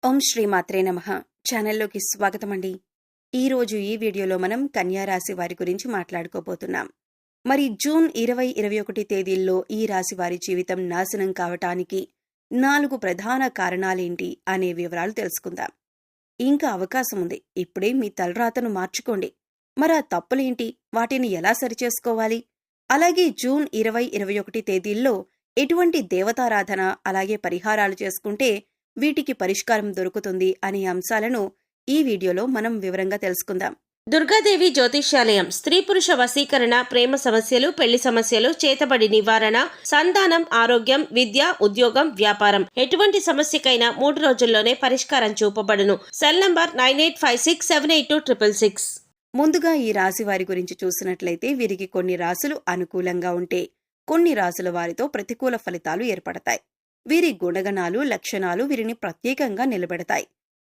ఓం శ్రీ మాత్రే నమః. ఛానల్లోకి స్వాగతమండి. ఈరోజు ఈ వీడియోలో మనం కన్యా రాశి వారి గురించి మాట్లాడుకోబోతున్నాం. మరి జూన్ 20-21 తేదీల్లో ఈ రాశి వారి జీవితం నాశనం కావటానికి 4 ప్రధాన కారణాలేంటి అనే వివరాలు తెలుసుకుందాం. ఇంకా అవకాశం ఉంది. ఇప్పుడే మీ తలరాతను మార్చుకోండి. మరి ఆ తప్పులేంటి, వాటిని ఎలా సరిచేసుకోవాలి, అలాగే జూన్ 20-21 తేదీల్లో ఎటువంటి దేవతారాధన అలాగే పరిహారాలు చేసుకుంటే వీటికి పరిష్కారం దొరుకుతుంది అనే అంశాలను ఈ వీడియోలో మనం వివరంగా తెలుసుకుందాం. దుర్గాదేవి జ్యోతిష్యాలయం స్త్రీ పురుష వశీకరణ, ప్రేమ సమస్యలు, పెళ్లి సమస్యలు, చేతబడి నివారణ, సంతానం, ఆరోగ్యం, విద్య, ఉద్యోగం, వ్యాపారం ఎటువంటి సమస్యకైనా 3 రోజుల్లోనే పరిష్కారం చూపబడును. Cell number 9856782666. ముందుగా ఈ రాశి వారి గురించి చూసినట్లయితే వీరికి కొన్ని రాశులు అనుకూలంగా ఉంటే కొన్ని రాశుల వారితో ప్రతికూల ఫలితాలు ఏర్పడతాయి. వీరి గుణగణాలు, లక్షణాలు వీరిని ప్రత్యేకంగా నిలబెడతాయి.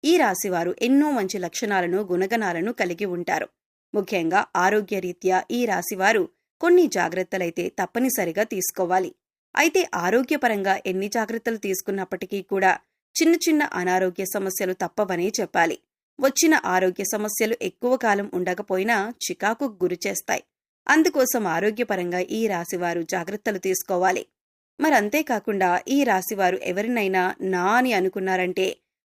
ఈ రాశివారు ఎన్నో మంచి లక్షణాలను, గుణగణాలను కలిగి ఉంటారు. ముఖ్యంగా ఆరోగ్యరీత్యా ఈ రాశివారు కొన్ని జాగ్రత్తలైతే తప్పనిసరిగా తీసుకోవాలి. అయితే ఆరోగ్యపరంగా ఎన్ని జాగ్రత్తలు తీసుకున్నప్పటికీ కూడా చిన్న చిన్న అనారోగ్య సమస్యలు తప్పవనే చెప్పాలి. వచ్చిన ఆరోగ్య సమస్యలు ఎక్కువ కాలం ఉండకపోయినా చికాకుకు గురిచేస్తాయి. అందుకోసం ఆరోగ్యపరంగా ఈ రాశివారు జాగ్రత్తలు తీసుకోవాలి. మరంతేకాకుండా ఈ రాశివారు ఎవరినైనా నా అని అనుకున్నారంటే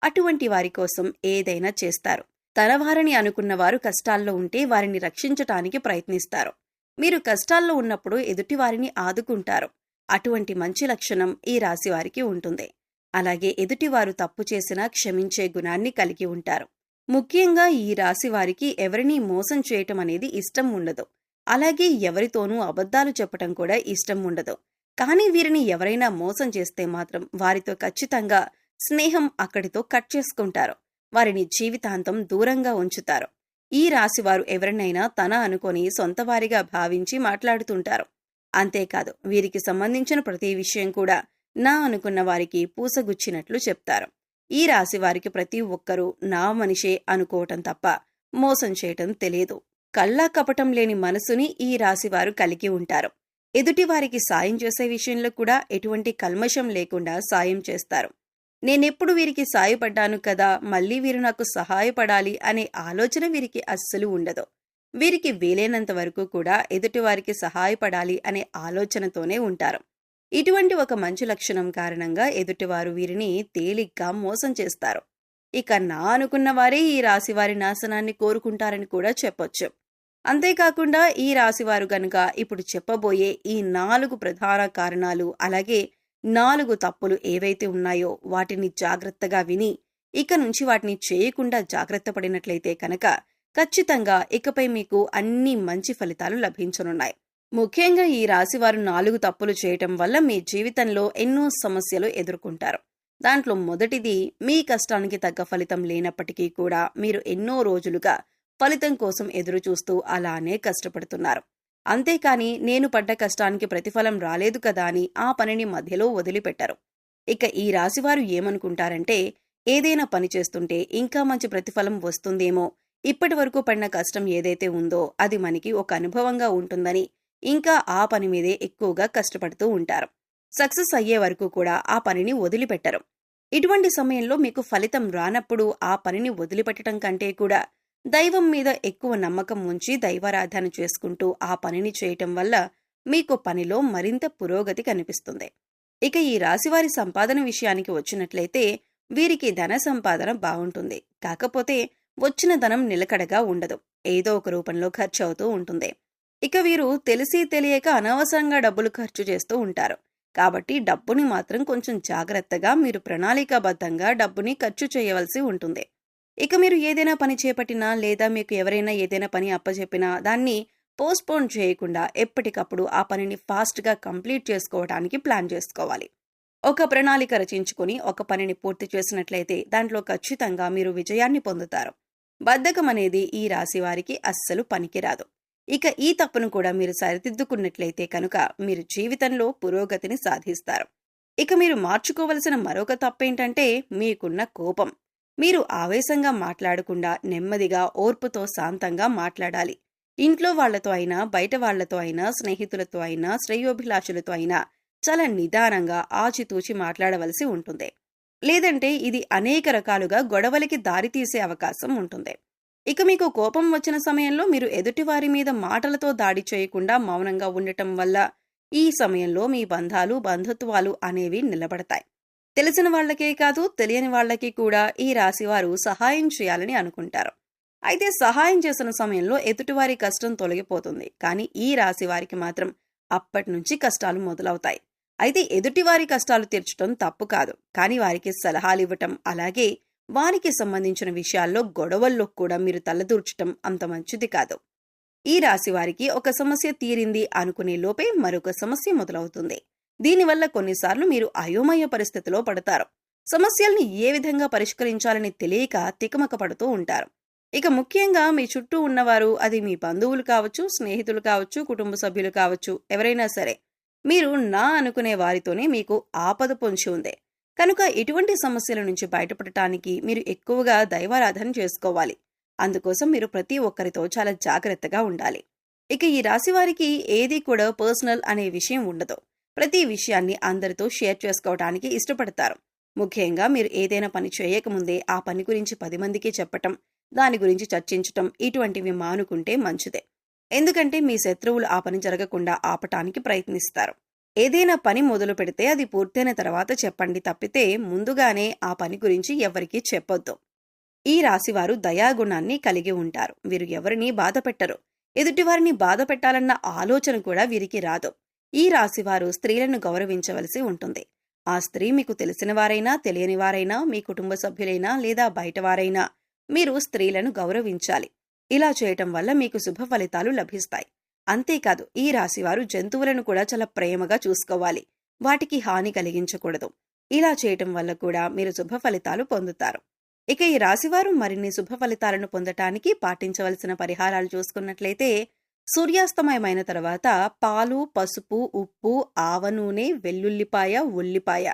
అటువంటి వారి కోసం ఏదైనా చేస్తారు. తన వారిని అనుకున్నవారు కష్టాల్లో ఉంటే వారిని రక్షించటానికి ప్రయత్నిస్తారు. మీరు కష్టాల్లో ఉన్నప్పుడు ఎదుటివారిని ఆదుకుంటారు. అటువంటి మంచి లక్షణం ఈ రాశివారికి ఉంటుంది. అలాగే ఎదుటివారు తప్పు చేసినా క్షమించే గుణాన్ని కలిగి ఉంటారు. ముఖ్యంగా ఈ రాశివారికి ఎవరినీ మోసం చేయటం అనేది ఇష్టం ఉండదు. అలాగే ఎవరితోనూ అబద్ధాలు చెప్పటం కూడా ఇష్టం ఉండదు. కానీ వీరిని ఎవరైనా మోసం చేస్తే మాత్రం వారితో ఖచ్చితంగా స్నేహం అక్కడితో కట్ చేసుకుంటారు. వారిని జీవితాంతం దూరంగా ఉంచుతారు. ఈ రాశివారు ఎవరినైనా తన అనుకొని సొంతవారిగా భావించి మాట్లాడుతుంటారు. అంతేకాదు వీరికి సంబంధించిన ప్రతి విషయం కూడా నా అనుకున్న వారికి పూసగుచ్చినట్లు చెప్తారు. ఈ రాశివారికి ప్రతి ఒక్కరూ నా మనిషే అనుకోవటం తప్ప మోసం చేయటం తెలియదు. కల్లా కపటం లేని మనసుని ఈ రాశివారు కలిగి ఉంటారు. ఎదుటివారికి సాయం చేసే విషయంలో కూడా ఎటువంటి కల్మషం లేకుండా సాయం చేస్తారు. నేనెప్పుడు వీరికి సాయపడ్డాను కదా, మళ్ళీ వీరు నాకు సహాయపడాలి అనే ఆలోచన వీరికి అస్సలు ఉండదు. వీరికి వీలైనంత వరకు కూడా ఎదుటివారికి సహాయపడాలి అనే ఆలోచనతోనే ఉంటారు. ఇటువంటి ఒక మంచి లక్షణం కారణంగా ఎదుటివారు వీరిని తేలిగ్గా మోసం చేస్తారు. ఇక నా అనుకున్న వారే ఈ రాశివారి నాశనాన్ని కోరుకుంటారని కూడా చెప్పొచ్చు. అంతేకాకుండా ఈ రాశివారు గనుక ఇప్పుడు చెప్పబోయే ఈ 4 ప్రధాన కారణాలు అలాగే 4 తప్పులు ఏవైతే ఉన్నాయో వాటిని జాగ్రత్తగా విని ఇక నుంచి వాటిని చేయకుండా జాగ్రత్త పడినట్లయితే కనుక ఖచ్చితంగా ఇకపై మీకు అన్ని మంచి ఫలితాలు లభించనున్నాయి. ముఖ్యంగా ఈ రాశివారు 4 తప్పులు చేయటం వల్ల మీ జీవితంలో ఎన్నో సమస్యలు ఎదుర్కొంటారు. దాంట్లో మొదటిది, మీ కష్టానికి తగ్గ ఫలితం లేనప్పటికీ కూడా మీరు ఎన్నో రోజులుగా ఫలితం కోసం ఎదురుచూస్తూ అలానే కష్టపడుతున్నారు. అంతేకాని నేను పడ్డ కష్టానికి ప్రతిఫలం రాలేదు కదా అని ఆ పనిని మధ్యలో వదిలిపెట్టరు. ఇక ఈ రాశివారు ఏమనుకుంటారంటే ఏదైనా పని చేస్తుంటే ఇంకా మంచి ప్రతిఫలం వస్తుందేమో, ఇప్పటి వరకు పడిన కష్టం ఏదైతే ఉందో అది మనకి ఒక అనుభవంగా ఉంటుందని ఇంకా ఆ పని మీదే ఎక్కువగా కష్టపడుతూ ఉంటారు. సక్సెస్ అయ్యే వరకు కూడా ఆ పనిని వదిలిపెట్టరు. ఇటువంటి సమయంలో మీకు ఫలితం రానప్పుడు ఆ పనిని వదిలిపెట్టడం కంటే కూడా దైవం మీద ఎక్కువ నమ్మకం ఉంచి దైవారాధన చేసుకుంటూ ఆ పనిని చేయటం వల్ల మీకు పనిలో మరింత పురోగతి కనిపిస్తుంది. ఇక ఈ రాశివారి సంపాదన విషయానికి వచ్చినట్లయితే వీరికి ధన సంపాదన బాగుంటుంది. కాకపోతే వచ్చిన ధనం నిలకడగా ఉండదు. ఏదో ఒక రూపంలో ఖర్చు అవుతూ ఉంటుంది. ఇక వీరు తెలిసి తెలియక అనవసరంగా డబ్బులు ఖర్చు చేస్తూ ఉంటారు. కాబట్టి డబ్బుని మాత్రం కొంచెం జాగ్రత్తగా మీరు ప్రణాళికాబద్ధంగా డబ్బుని ఖర్చు చేయవలసి ఉంటుంది. ఇక మీరు ఏదైనా పని చేపట్టినా లేదా మీకు ఎవరైనా ఏదైనా పని అప్పచెప్పినా దాన్ని పోస్ట్పోన్ చేయకుండా ఎప్పటికప్పుడు ఆ పనిని ఫాస్ట్గా కంప్లీట్ చేసుకోవడానికి ప్లాన్ చేసుకోవాలి. ఒక ప్రణాళిక రచించుకుని ఒక పనిని పూర్తి చేసినట్లయితే దాంట్లో ఖచ్చితంగా మీరు విజయాన్ని పొందుతారు. బద్ధకం అనేది ఈ రాశి వారికి అస్సలు పనికిరాదు. ఇక ఈ తప్పును కూడా మీరు సరిదిద్దుకున్నట్లయితే కనుక మీరు జీవితంలో పురోగతిని సాధిస్తారు. ఇక మీరు మార్చుకోవలసిన మరొక తప్పేంటంటే మీకున్న కోపం. మీరు ఆవేశంగా మాట్లాడకుండా నెమ్మదిగా ఓర్పుతో శాంతంగా మాట్లాడాలి. ఇంట్లో వాళ్లతో అయినా, బయట వాళ్లతో అయినా, స్నేహితులతో అయినా, శ్రేయోభిలాషులతో అయినా చాలా నిదానంగా ఆచితూచి మాట్లాడవలసి ఉంటుంది. లేదంటే ఇది అనేక రకాలుగా గొడవలకి దారితీసే అవకాశం ఉంటుంది. ఇక మీకు కోపం వచ్చిన సమయంలో మీరు ఎదుటివారి మీద మాటలతో దాడి చేయకుండా మౌనంగా ఉండటం వల్ల ఈ సమయంలో మీ బంధాలు, బంధుత్వాలు అనేవి నిలబడతాయి. తెలిసిన వాళ్ళకే కాదు, తెలియని వాళ్ళకి కూడా ఈ రాశివారు సహాయం చేయాలని అనుకుంటారు. అయితే సహాయం చేసిన సమయంలో ఎదుటివారి కష్టం తొలగిపోతుంది. కానీ ఈ రాశి వారికి మాత్రం అప్పటి నుంచి కష్టాలు మొదలవుతాయి. అయితే ఎదుటివారి కష్టాలు తీర్చడం తప్పు కాదు. కానీ వారికి సలహాలు ఇవ్వటం, అలాగే వారికి సంబంధించిన విషయాల్లో గొడవల్లో కూడా మీరు తలదూర్చటం అంత మంచిది కాదు. ఈ రాశి వారికి ఒక సమస్య తీరింది అనుకునే లోపే మరొక సమస్య మొదలవుతుంది. దీనివల్ల కొన్నిసార్లు మీరు అయోమయ పరిస్థితిలో పడతారు. సమస్యల్ని ఏ విధంగా పరిష్కరించాలని తెలియక తికమక పడుతూ ఉంటారు. ఇక ముఖ్యంగా మీ చుట్టూ ఉన్నవారు, అది మీ బంధువులు కావచ్చు, స్నేహితులు కావచ్చు, కుటుంబ సభ్యులు కావచ్చు, ఎవరైనా సరే, మీరు నా అనుకునే వారితోనే మీకు ఆపద పొంచి ఉంది. కనుక ఇటువంటి సమస్యల నుంచి బయటపడటానికి మీరు ఎక్కువగా దైవారాధన చేసుకోవాలి. అందుకోసం మీరు ప్రతి ఒక్కరితో చాలా జాగ్రత్తగా ఉండాలి. ఇక ఈ రాశి వారికి ఏది కూడా పర్సనల్ అనే విషయం ఉండదు. ప్రతి విషయాన్ని అందరితో షేర్ చేసుకోవడానికి ఇష్టపడతారు. ముఖ్యంగా మీరు ఏదైనా పని చేయకముందే ఆ పని గురించి 10 మందికి చెప్పటం, దాని గురించి చర్చించటం, ఇటువంటివి మానుకుంటే మంచిదే. ఎందుకంటే మీ శత్రువులు ఆ పని జరగకుండా ఆపటానికి ప్రయత్నిస్తారు. ఏదైనా పని మొదలు పెడితే అది పూర్తయిన తర్వాత చెప్పండి తప్పితే ముందుగానే ఆ పని గురించి ఎవరికీ చెప్పొద్దు. ఈ రాశివారు దయాగుణాన్ని కలిగి ఉంటారు. వీరు ఎవరిని బాధ పెట్టరు. ఎదుటివారిని బాధ పెట్టాలన్న ఆలోచన కూడా వీరికి రాదు. ఈ రాశివారు స్త్రీలను గౌరవించవలసి ఉంటుంది. ఆ స్త్రీ మీకు తెలిసిన వారైనా, తెలియని వారైనా, మీ కుటుంబ సభ్యులైనా లేదా బయటవారైనా, మీరు స్త్రీలను గౌరవించాలి. ఇలా చేయటం వల్ల మీకు శుభ ఫలితాలు లభిస్తాయి. అంతేకాదు ఈ రాశివారు జంతువులను కూడా చాలా ప్రేమగా చూసుకోవాలి. వాటికి హాని కలిగించకూడదు. ఇలా చేయటం వల్ల కూడా మీరు శుభ ఫలితాలు పొందుతారు. ఇక ఈ రాశివారు మరిన్ని శుభ ఫలితాలను పొందటానికి పాటించవలసిన పరిహారాలు చూసుకున్నట్లయితే, సూర్యాస్తమయమైన తర్వాత పాలు, పసుపు, ఉప్పు, ఆవ నూనె, వెల్లుల్లిపాయ, ఉల్లిపాయ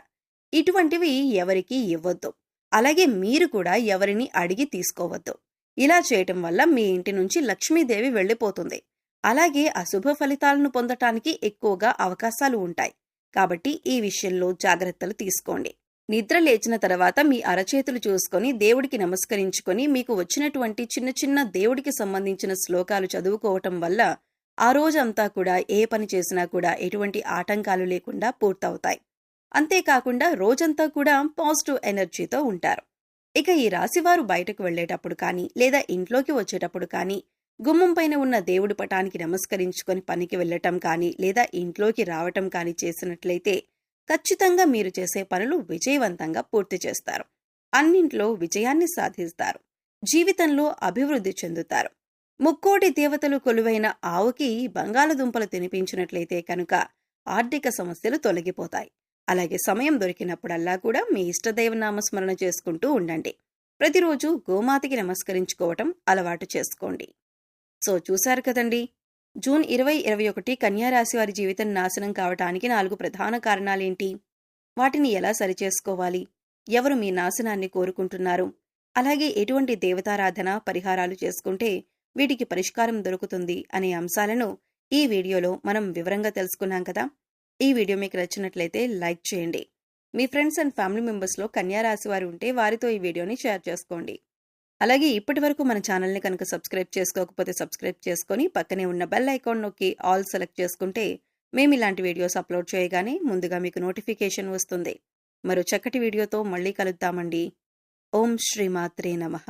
ఇటువంటివి ఎవరికీ ఇవ్వొద్దు. అలాగే మీరు కూడా ఎవరిని అడిగి తీసుకోవద్దు. ఇలా చేయటం వల్ల మీ ఇంటి నుంచి లక్ష్మీదేవి వెళ్లిపోతుంది. అలాగే అశుభ ఫలితాలను పొందటానికి ఎక్కువగా అవకాశాలు ఉంటాయి. కాబట్టి ఈ విషయంలో జాగ్రత్తలు తీసుకోండి. నిద్ర లేచిన తర్వాత మీ అరచేతులు చూసుకొని దేవుడికి నమస్కరించుకొని మీకు వచ్చినటువంటి చిన్న చిన్న దేవుడికి సంబంధించిన శ్లోకాలు చదువుకోవటం వల్ల ఆ రోజంతా కూడా ఏ పని చేసినా కూడా ఎటువంటి ఆటంకాలు లేకుండా పూర్తవుతాయి. అంతేకాకుండా రోజంతా కూడా పాజిటివ్ ఎనర్జీతో ఉంటారు. ఇక ఈ రాశివారు బయటకు వెళ్లేటప్పుడు కానీ, లేదా ఇంట్లోకి వచ్చేటప్పుడు కానీ, గుమ్మం పైన ఉన్న దేవుడి పటానికి నమస్కరించుకొని పనికి వెళ్లటం కానీ, లేదా ఇంట్లోకి రావటం కానీ చేసినట్లయితే ఖచ్చితంగా మీరు చేసే పనులు విజయవంతంగా పూర్తి చేస్తారు. అన్నింట్లో విజయాన్ని సాధిస్తారు. జీవితంలో అభివృద్ధి చెందుతారు. ముక్కోటి దేవతలు కొలువైన ఆవుకి బంగాళదుంపలు తినిపించినట్లయితే కనుక ఆర్థిక సమస్యలు తొలగిపోతాయి. అలాగే సమయం దొరికినప్పుడల్లా కూడా మీ ఇష్టదైవ నామస్మరణ చేసుకుంటూ ఉండండి. ప్రతిరోజు గోమాతకి నమస్కరించుకోవటం అలవాటు చేసుకోండి. సో చూశారు కదండి, జూన్ 2021 కన్యారాశి వారి జీవితం నాశనం కావటానికి 4 ప్రధాన కారణాలేంటి, వాటిని ఎలా సరిచేసుకోవాలి, ఎవరు మీ నాశనాన్ని కోరుకుంటున్నారు, అలాగే ఎటువంటి దేవతారాధన పరిహారాలు చేసుకుంటే వీటికి పరిష్కారం దొరుకుతుంది అనే అంశాలను ఈ వీడియోలో మనం వివరంగా తెలుసుకున్నాం కదా. ఈ వీడియో మీకు నచ్చినట్లయితే లైక్ చేయండి. మీ ఫ్రెండ్స్ అండ్ ఫ్యామిలీ మెంబర్స్లో కన్యారాశి వారు ఉంటే వారితో ఈ వీడియోని షేర్ చేసుకోండి. అలాగే ఇప్పటి వరకు మన ఛానల్ని కనుక సబ్స్క్రైబ్ చేసుకోకపోతే సబ్స్క్రైబ్ చేసుకొని పక్కనే ఉన్న బెల్ ఐకాన్ నొక్కి ఆల్ సెలెక్ట్ చేసుకుంటే మేము ఇలాంటి వీడియోస్ అప్లోడ్ చేయగానే ముందుగా మీకు నోటిఫికేషన్ వస్తుంది. మరో చక్కటి వీడియోతో మళ్ళీ కలుద్దామండి. ఓం శ్రీమాత్రే నమః.